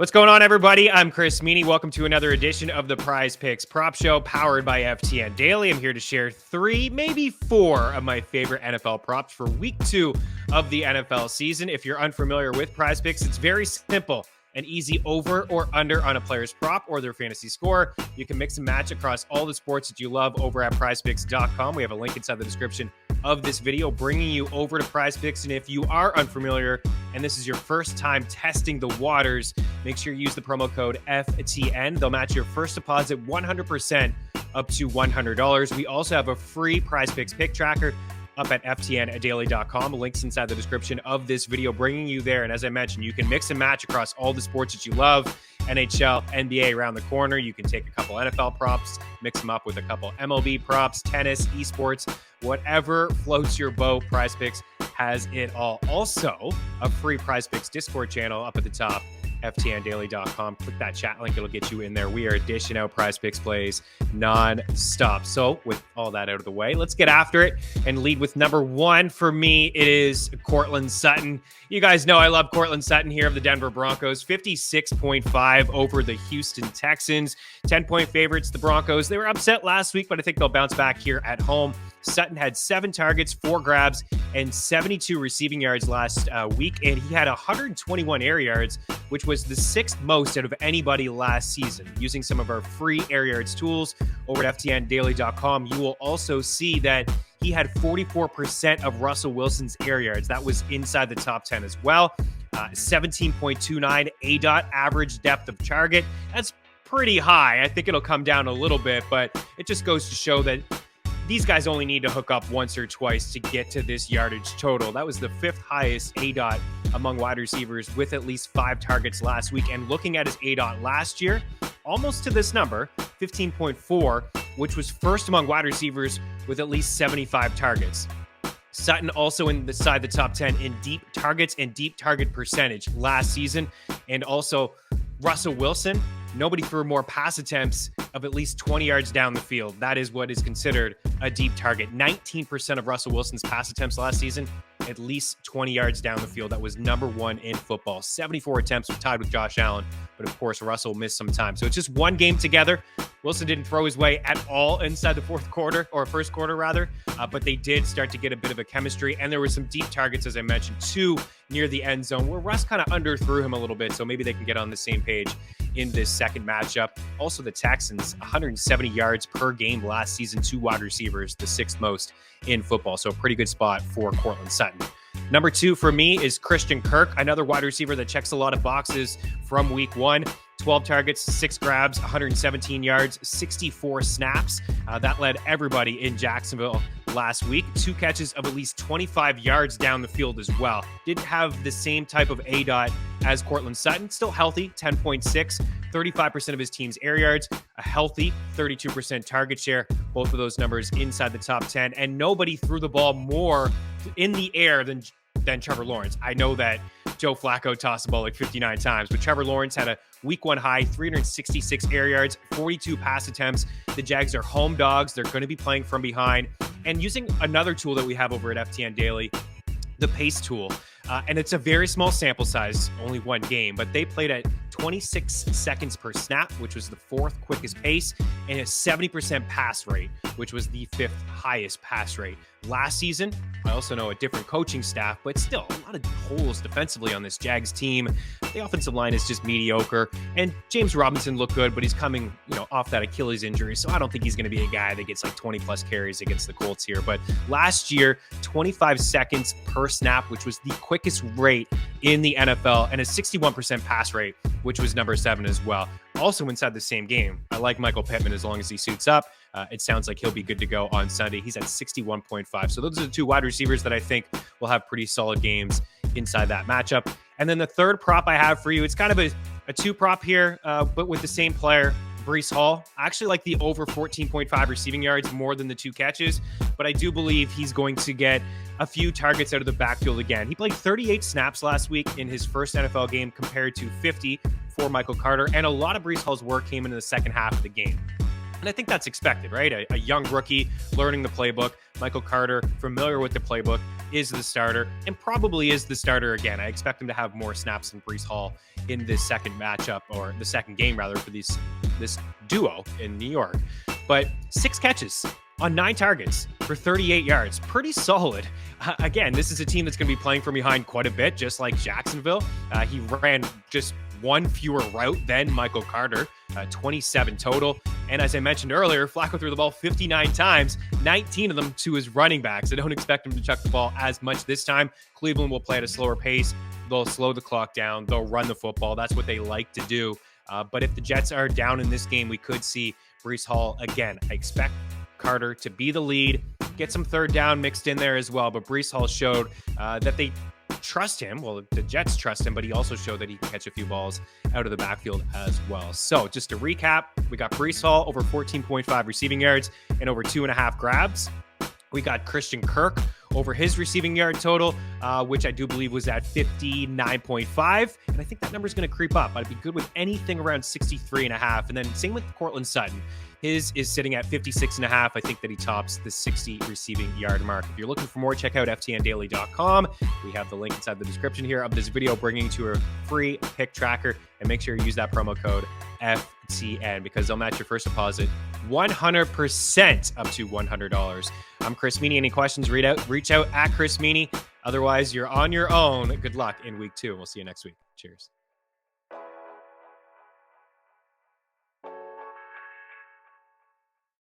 What's going on, everybody? I'm Chris Meany. Welcome to another edition of the PrizePicks Prop Show powered by FTN Daily. I'm here to share 3, maybe 4 of my favorite NFL props for week 2 of the NFL season. If you're unfamiliar with PrizePicks, it's very simple. An easy over or under on a player's prop or their fantasy score. You can mix and match across all the sports that you love over at PrizePicks.com. We have a link inside the description of this video bringing you over to PrizePicks. And if you are unfamiliar and this is your first time testing the waters, make sure you use the promo code FTN. They'll match your first deposit 100% up to $100. We also have a free PrizePicks pick tracker up at ftndaily.com. Links inside the description of this video bringing you there. And as I mentioned, you can mix and match across all the sports that you love. NHL, NBA around the corner. You can take a couple NFL props, mix them up with a couple MLB props, tennis, esports, whatever floats your boat. PrizePicks has it all. Also, a free PrizePicks Discord channel up at the top, ftndaily.com. Click that chat link. It'll get you in there. We are dishing out PrizePicks plays non-stop. So with all that out of the way, let's get after it and lead with number 1. For me, it is Cortland Sutton. You guys know I love Cortland Sutton here of the Denver Broncos. 56.5 over the Houston Texans. 10-point favorites, the Broncos. They were upset last week, but I think they'll bounce back here at home. Sutton had 7 targets, 4 grabs, and 72 receiving yards last week, and he had 121 air yards, which was the 6th most out of anybody last season. Using some of our free air yards tools over at ftndaily.com, you will also see that he had 44% of Russell Wilson's air yards. That was inside the top 10 as well. 17.29 ADOT average depth of target. That's pretty high. I think it'll come down a little bit, but it just goes to show that these guys only need to hook up once or twice to get to this yardage total. That was the 5th highest ADOT among wide receivers with at least 5 targets last week. And looking at his ADOT last year, almost to this number, 15.4, which was first among wide receivers with at least 75 targets. Sutton also inside the top 10 in deep targets and deep target percentage last season. And also Russell Wilson, nobody threw more pass attempts of at least 20 yards down the field. That is what is considered a deep target. 19% of Russell Wilson's pass attempts last season, at least 20 yards down the field. That was number 1 in football. 74 attempts were tied with Josh Allen, but of course, Russell missed some time. So it's just one game together. Wilson didn't throw his way at all inside the first quarter, but they did start to get a bit of a chemistry, and there were some deep targets, as I mentioned, 2 near the end zone, where Russ kind of underthrew him a little bit, so maybe they can get on the same page in this second matchup. Also, the Texans, 170 yards per game last season, 2 wide receivers, the 6th most in football, so a pretty good spot for Cortland Sutton. Number 2 for me is Christian Kirk, another wide receiver that checks a lot of boxes from week 1. 12 targets, 6 grabs, 117 yards, 64 snaps. That led everybody in Jacksonville last week. 2 catches of at least 25 yards down the field as well. Didn't have the same type of ADOT as Cortland Sutton. Still healthy, 10.6, 35% of his team's air yards, a healthy 32% target share. Both of those numbers inside the top 10. And nobody threw the ball more in the air than Trevor Lawrence. I know that Joe Flacco tossed the ball like 59 times, but Trevor Lawrence had a week 1 high, 366 air yards, 42 pass attempts. The Jags are home dogs. They're going to be playing from behind. And using another tool that we have over at FTN Daily, the pace tool. And it's a very small sample size, only 1 game, but they played at 26 seconds per snap, which was the 4th quickest pace, and a 70% pass rate, which was the 5th highest pass rate. Last season, I also know a different coaching staff, but still a lot of holes defensively on this Jags team. The offensive line is just mediocre, and James Robinson looked good, but he's coming, off that Achilles injury, so I don't think he's going to be a guy that gets like 20-plus carries against the Colts here. But last year, 25 seconds per snap, which was the quickest rate in the NFL, and a 61% pass rate, which was number 7 as well. Also inside the same game, I like Michael Pittman as long as he suits up. It sounds like he'll be good to go on Sunday. He's at 61.5. So those are the 2 wide receivers that I think will have pretty solid games inside that matchup. And then the third prop I have for you, it's kind of a 2 prop here, but with the same player, Breece Hall. I actually like the over 14.5 receiving yards more than the 2 catches, but I do believe he's going to get a few targets out of the backfield again. He played 38 snaps last week in his first NFL game compared to 50 for Michael Carter, and a lot of Breece Hall's work came in the second half of the game. And I think that's expected, right? A young rookie learning the playbook. Michael Carter, familiar with the playbook, is the starter and probably is the starter again. I expect him to have more snaps than Breece Hall in this second matchup, or the second game rather, for this duo in New York. But 6 catches on 9 targets for 38 yards. Pretty solid. Again, this is a team that's going to be playing from behind quite a bit, just like Jacksonville. He ran just 1 fewer route than Michael Carter, 27 total. And as I mentioned earlier, Flacco threw the ball 59 times, 19 of them to his running backs. I don't expect him to chuck the ball as much this time. Cleveland will play at a slower pace. They'll slow the clock down. They'll run the football. That's what they like to do. But if the Jets are down in this game, we could see Breece Hall again. I expect Carter to be the lead, get some third down mixed in there as well. But Breece Hall showed that they trust him. Well, the Jets trust him, but he also showed that he can catch a few balls out of the backfield as well. So just to recap, we got Breece Hall over 14.5 receiving yards and over 2.5 grabs. We got Christian Kirk over his receiving yard total, which I do believe was at 59.5. And I think that number is going to creep up. I'd be good with anything around 63.5. And then same with Cortland Sutton. His is sitting at 56.5. I think that he tops the 60 receiving yard mark. If you're looking for more, check out ftndaily.com. We have the link inside the description here of this video, bringing to a free pick tracker. And make sure you use that promo code FTN, because they'll match your first deposit 100% up to $100. I'm Chris Meany. Any questions, reach out at Chris Meany. Otherwise, you're on your own. Good luck in week 2. We'll see you next week. Cheers.